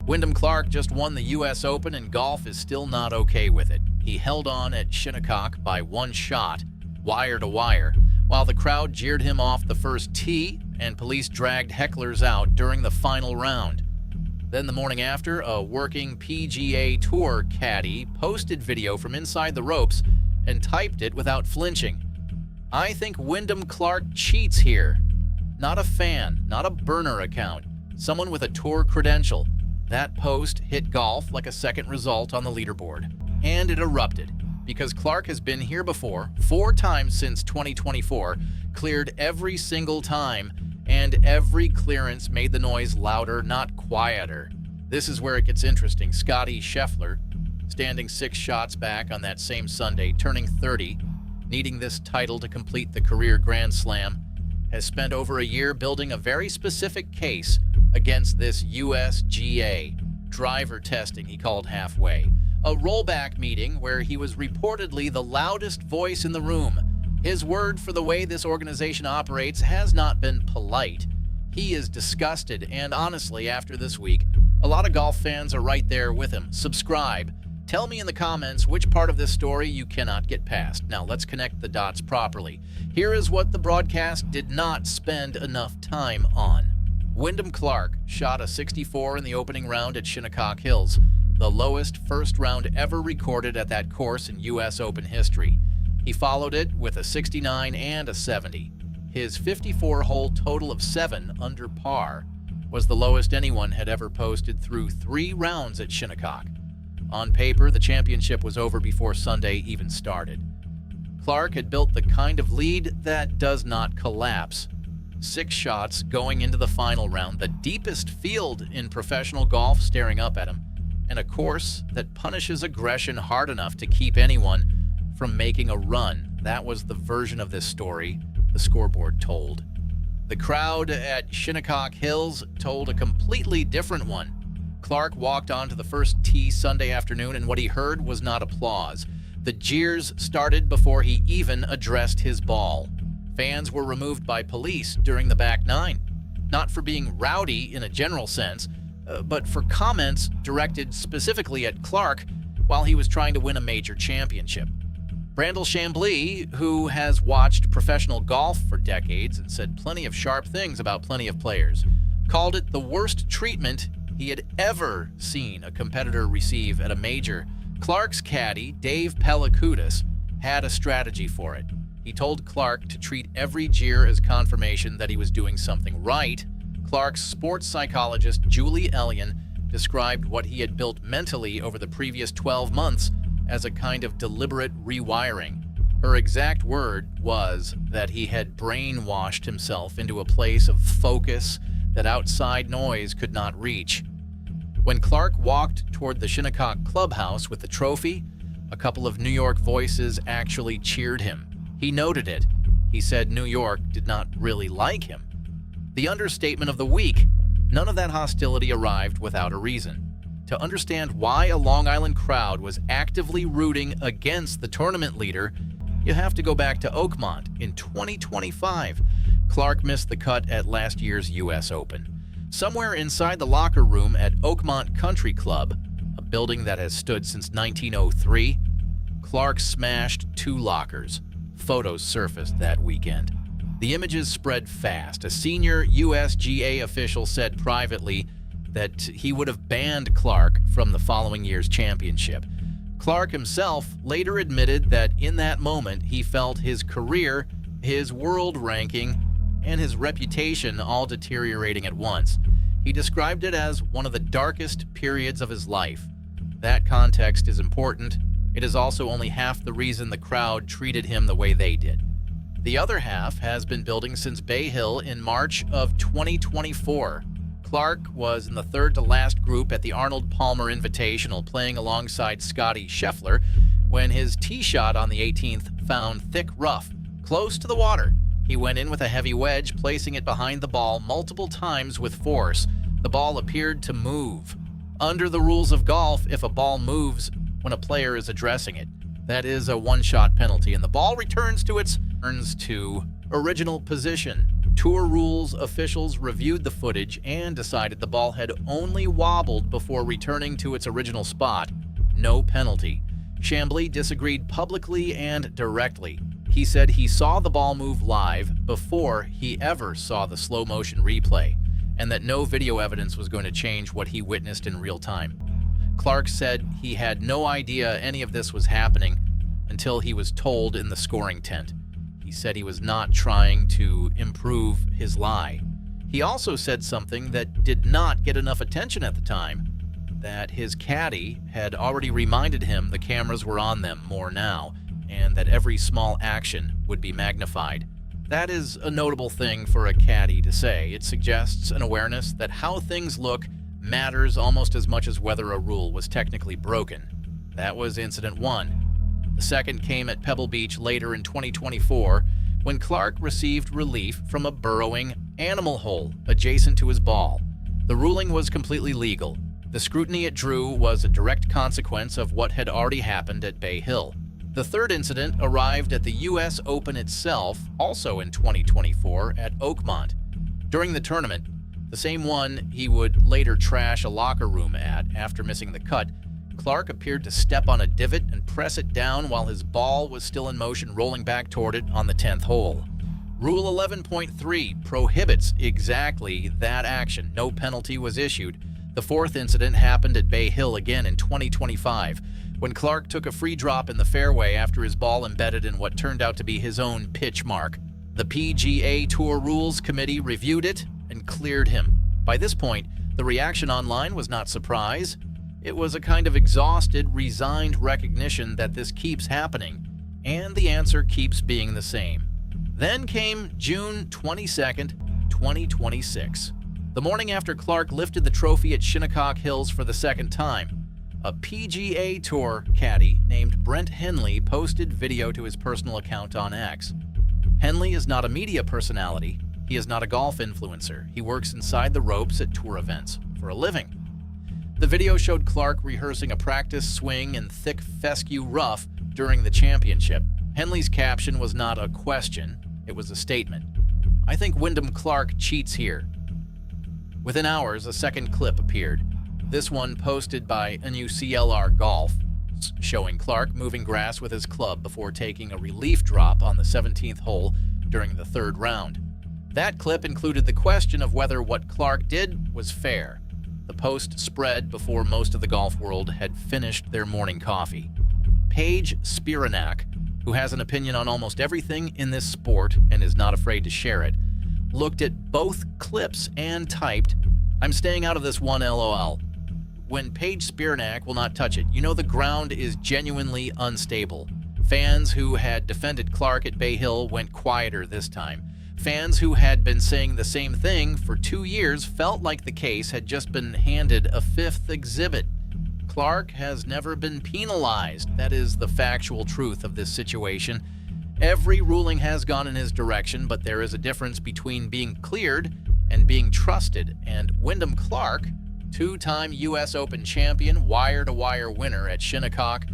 Wyndham Clark just won the US Open and golf is still not okay with it. He held on at Shinnecock by one shot, wire to wire, while the crowd jeered him off the first tee and police dragged hecklers out during the final round. Then the morning after, a working PGA Tour caddy posted video from inside the ropes and typed it without flinching. "I think Wyndham Clark cheats here. Not a fan, not a burner account, someone with a tour credential." That post hit golf like a second result on the leaderboard. And it erupted, because Clark has been here before, 4 times since 2024, cleared every single time, and every clearance made the noise louder, not quieter. This is where it gets interesting. Scottie Scheffler, standing 6 shots back on that same Sunday, turning 30, needing this title to complete the career Grand Slam, has spent over a year building a very specific case against this USGA driver testing he called halfway. A rollback meeting where he was reportedly the loudest voice in the room. His word for the way this organization operates has not been polite. He is disgusted, and honestly, after this week, a lot of golf fans are right there with him. Subscribe. Tell me in the comments which part of this story you cannot get past. Now let's connect the dots properly. Here is what the broadcast did not spend enough time on. Wyndham Clark shot a 64 in the opening round at Shinnecock Hills, the lowest first round ever recorded at that course in US Open history. He followed it with a 69 and a 70. His 54-hole total of 7 under par was the lowest anyone had ever posted through 3 rounds at Shinnecock. On paper, the championship was over before Sunday even started. Clark had built the kind of lead that does not collapse. 6 shots going into the final round, the deepest field in professional golf staring up at him, and a course that punishes aggression hard enough to keep anyone from making a run. That was the version of this story the scoreboard told. The crowd at Shinnecock Hills told a completely different one. Clark walked onto the first tee Sunday afternoon, and what he heard was not applause. The jeers started before he even addressed his ball. Fans were removed by police during the back 9, not for being rowdy in a general sense, but for comments directed specifically at Clark while he was trying to win a major championship. Brandel Chambly, who has watched professional golf for decades and said plenty of sharp things about plenty of players, called it the worst treatment he had ever seen a competitor receive at a major. Clark's caddy, Dave Pellicudis, had a strategy for it. He told Clark to treat every jeer as confirmation that he was doing something right. Clark's sports psychologist, Julie Ellion, described what he had built mentally over the previous 12 months as a kind of deliberate rewiring. Her exact word was that he had brainwashed himself into a place of focus that outside noise could not reach. When Clark walked toward the Shinnecock clubhouse with the trophy, a couple of New York voices actually cheered him. He noted it. He said New York did not really like him. The understatement of the week, none of that hostility arrived without a reason. To understand why a Long Island crowd was actively rooting against the tournament leader, you have to go back to Oakmont in 2025. Clark missed the cut at last year's US Open. Somewhere inside the locker room at Oakmont Country Club, a building that has stood since 1903, Clark smashed 2 lockers. Photos surfaced that weekend. The images spread fast. A senior USGA official said privately that he would have banned Clark from the following year's championship. Clark himself later admitted that in that moment he felt his career, his world ranking, and his reputation all deteriorating at once. He described it as one of the darkest periods of his life. That context is important. It is also only half the reason the crowd treated him the way they did. The other half has been building since Bay Hill in March of 2024. Clark was in the third to last group at the Arnold Palmer Invitational, playing alongside Scottie Scheffler, when his tee shot on the 18th found thick rough, close to the water. He went in with a heavy wedge, placing it behind the ball multiple times with force. The ball appeared to move. Under the rules of golf, if a ball moves when a player is addressing it, that is a one-shot penalty, and the ball returns to its original position. Tour rules officials reviewed the footage and decided the ball had only wobbled before returning to its original spot. No penalty. Chambly disagreed publicly and directly. He said he saw the ball move live before he ever saw the slow-motion replay, and that no video evidence was going to change what he witnessed in real time. Clark said he had no idea any of this was happening until he was told in the scoring tent. He said he was not trying to improve his lie. He also said something that did not get enough attention at the time, that his caddy had already reminded him the cameras were on them more now, and that every small action would be magnified. That is a notable thing for a caddy to say. It suggests an awareness that how things look matters almost as much as whether a rule was technically broken. That was incident 1. The second came at Pebble Beach later in 2024, when Clark received relief from a burrowing animal hole adjacent to his ball. The ruling was completely legal. The scrutiny it drew was a direct consequence of what had already happened at Bay Hill. The third incident arrived at the US Open itself, also in 2024, at Oakmont. During the tournament, the same one he would later trash a locker room at after missing the cut, Clark appeared to step on a divot and press it down while his ball was still in motion, rolling back toward it on the 10th hole. Rule 11.3 prohibits exactly that action. No penalty was issued. The fourth incident happened at Bay Hill again in 2025, when Clark took a free drop in the fairway after his ball embedded in what turned out to be his own pitch mark. The PGA Tour Rules Committee reviewed it and cleared him. By this point, the reaction online was not surprise. It was a kind of exhausted, resigned recognition that this keeps happening, and the answer keeps being the same. Then came June 22nd, 2026. The morning after Clark lifted the trophy at Shinnecock Hills for the second time, a PGA Tour caddy named Brent Henley posted video to his personal account on X. Henley is not a media personality. He is not a golf influencer. He works inside the ropes at tour events for a living. The video showed Clark rehearsing a practice swing in thick fescue rough during the championship. Henley's caption was not a question, it was a statement. "I think Wyndham Clark cheats here." Within hours, a second clip appeared. This one posted by NUCLR Golf, showing Clark moving grass with his club before taking a relief drop on the 17th hole during the third round. That clip included the question of whether what Clark did was fair. The post spread before most of the golf world had finished their morning coffee. Paige Spiranak, who has an opinion on almost everything in this sport and is not afraid to share it, looked at both clips and typed, "I'm staying out of this one, LOL." When Paige Spiranak will not touch it, you know the ground is genuinely unstable. Fans who had defended Clark at Bay Hill went quieter this time. Fans who had been saying the same thing for 2 years felt like the case had just been handed a fifth exhibit. Clark has never been penalized. That is the factual truth of this situation. Every ruling has gone in his direction, but there is a difference between being cleared and being trusted. And Wyndham Clark, two-time US Open champion, wire-to-wire winner at Shinnecock,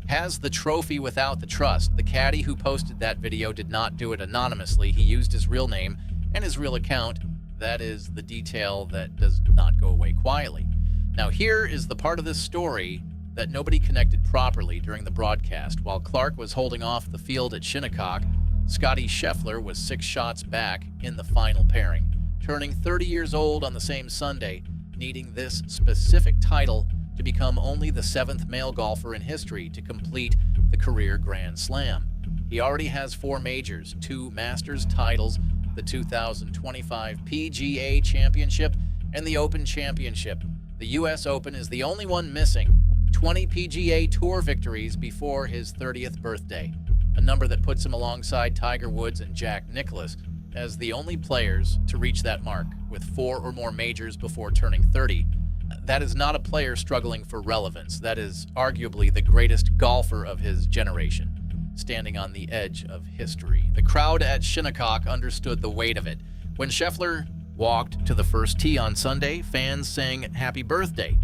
has the trophy without the trust. The caddy who posted that video did not do it anonymously. He used his real name and his real account. That is the detail that does not go away quietly. Now here is the part of this story that nobody connected properly during the broadcast. While Clark was holding off the field at Shinnecock, Scottie Scheffler was 6 shots back in the final pairing, turning 30 years old on the same Sunday, needing this specific title to become only the 7th male golfer in history to complete the career Grand Slam. He already has 4 majors, 2 Masters titles, the 2025 PGA Championship, and the Open Championship. The US Open is the only one missing 20 PGA Tour victories before his 30th birthday, a number that puts him alongside Tiger Woods and Jack Nicklaus as the only players to reach that mark, with 4 or more majors before turning 30. That is not a player struggling for relevance. That is arguably the greatest golfer of his generation, standing on the edge of history. The crowd at Shinnecock understood the weight of it. When Scheffler walked to the first tee on Sunday, fans sang happy birthday.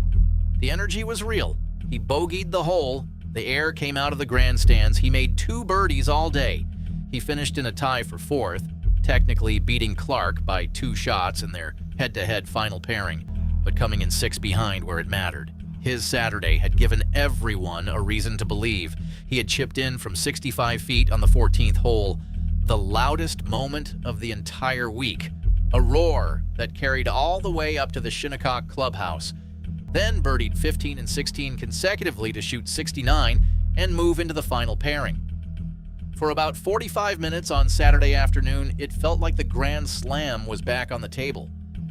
The energy was real. He bogeyed the hole. The air came out of the grandstands. He made 2 birdies all day. He finished in a tie for 4th. technically beating Clark by 2 shots in their head-to-head final pairing, but coming in 6 behind where it mattered. His Saturday had given everyone a reason to believe he had chipped in from 65 feet on the 14th hole, the loudest moment of the entire week, a roar that carried all the way up to the Shinnecock clubhouse, then birdied 15 and 16 consecutively to shoot 69 and move into the final pairing. For about 45 minutes on Saturday afternoon, it felt like the Grand Slam was back on the table.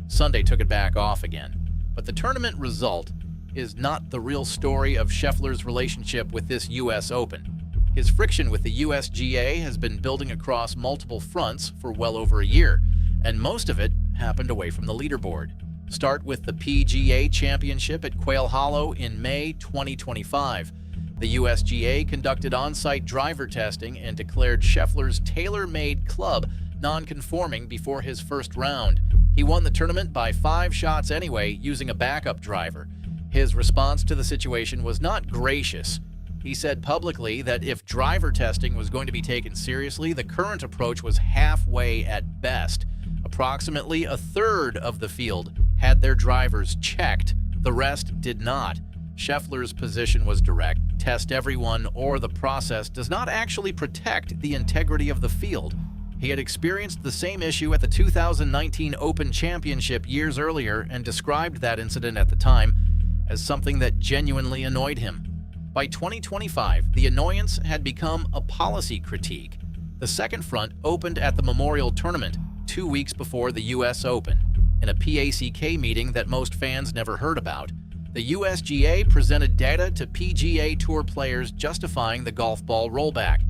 Sunday took it back off again. But the tournament result is not the real story of Scheffler's relationship with this U.S. Open. His friction with the USGA has been building across multiple fronts for well over a year, and most of it happened away from the leaderboard. Start with the PGA Championship at Quail Hollow in May 2025. The USGA conducted on-site driver testing and declared Scheffler's tailor-made club non-conforming before his first round. He won the tournament by 5 shots anyway, using a backup driver. His response to the situation was not gracious. He said publicly that if driver testing was going to be taken seriously, the current approach was halfway at best. Approximately a third of the field had their drivers checked. The rest did not. Scheffler's position was direct. Test everyone, or the process does not actually protect the integrity of the field. He had experienced the same issue at the 2019 Open Championship years earlier and described that incident at the time as something that genuinely annoyed him. By 2025, the annoyance had become a policy critique. The second front opened at the Memorial Tournament 2 weeks before the U.S. Open. In a PACK meeting that most fans never heard about, the USGA presented data to PGA Tour players justifying the golf ball rollback,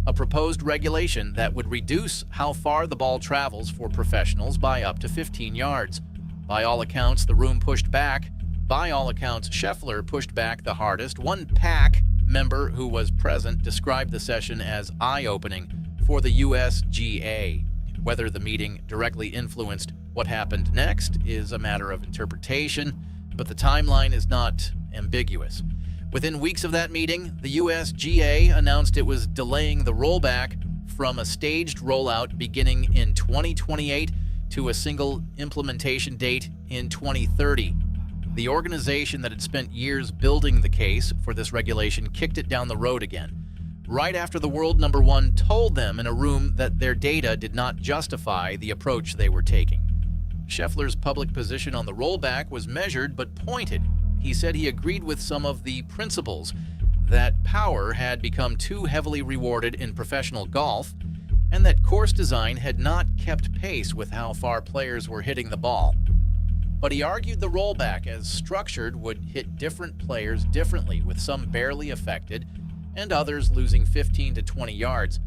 a proposed regulation that would reduce how far the ball travels for professionals by up to 15 yards. By all accounts, the room pushed back. By all accounts, Scheffler pushed back the hardest. One PAC member who was present described the session as eye-opening for the USGA. Whether the meeting directly influenced what happened next is a matter of interpretation, but the timeline is not ambiguous. Within weeks of that meeting, the USGA announced it was delaying the rollback from a staged rollout beginning in 2028 to a single implementation date in 2030. The organization that had spent years building the case for this regulation kicked it down the road again, right after the world number one told them in a room that their data did not justify the approach they were taking. Scheffler's public position on the rollback was measured but pointed. He said he agreed with some of the principles, that power had become too heavily rewarded in professional golf, and that course design had not kept pace with how far players were hitting the ball. But he argued the rollback as structured would hit different players differently, with some barely affected and others losing 15 to 20 yards,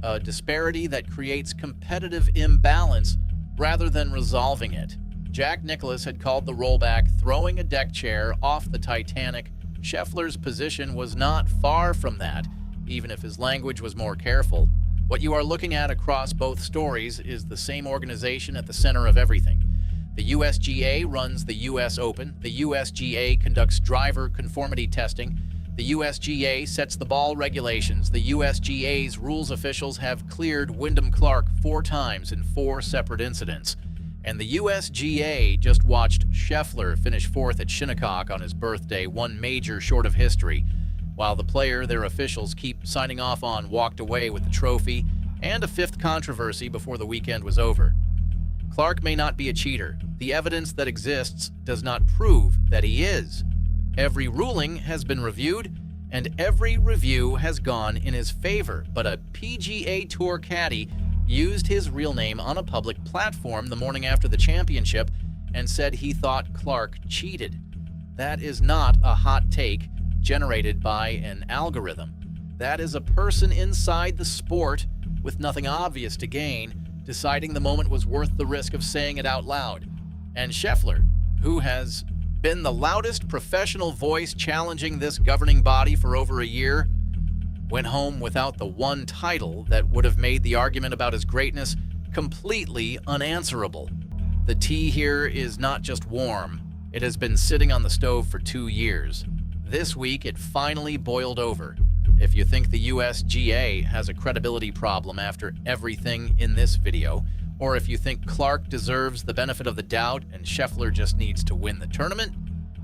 a disparity that creates competitive imbalance rather than resolving it. Jack Nicklaus had called the rollback throwing a deck chair off the Titanic. Scheffler's position was not far from that, even if his language was more careful. What you are looking at across both stories is the same organization at the center of everything. The USGA runs the U.S. Open. The USGA conducts driver conformity testing. The USGA sets the ball regulations. The USGA's rules officials have cleared Wyndham Clark 4 times in 4 separate incidents. And the USGA just watched Scheffler finish 4th at Shinnecock on his birthday, one major short of history, while the player their officials keep signing off on walked away with the trophy and a 5th controversy before the weekend was over. Clark may not be a cheater. The evidence that exists does not prove that he is. Every ruling has been reviewed, and every review has gone in his favor, but a PGA Tour caddy used his real name on a public platform the morning after the championship and said he thought Clark cheated. That is not a hot take generated by an algorithm. That is a person inside the sport with nothing obvious to gain, deciding the moment was worth the risk of saying it out loud. And Scheffler, who has been the loudest professional voice challenging this governing body for over a year, went home without the one title that would have made the argument about his greatness completely unanswerable. The tea here is not just warm. It has been sitting on the stove for 2 years. This week, it finally boiled over. If you think the USGA has a credibility problem after everything in this video, or if you think Clark deserves the benefit of the doubt and Scheffler just needs to win the tournament,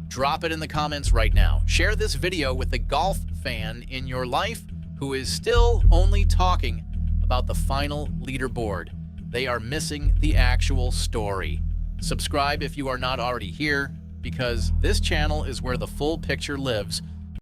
drop it in the comments right now. Share this video with the golf fan in your life who is still only talking about the final leaderboard. They are missing the actual story. Subscribe if you are not already here, because this channel is where the full picture lives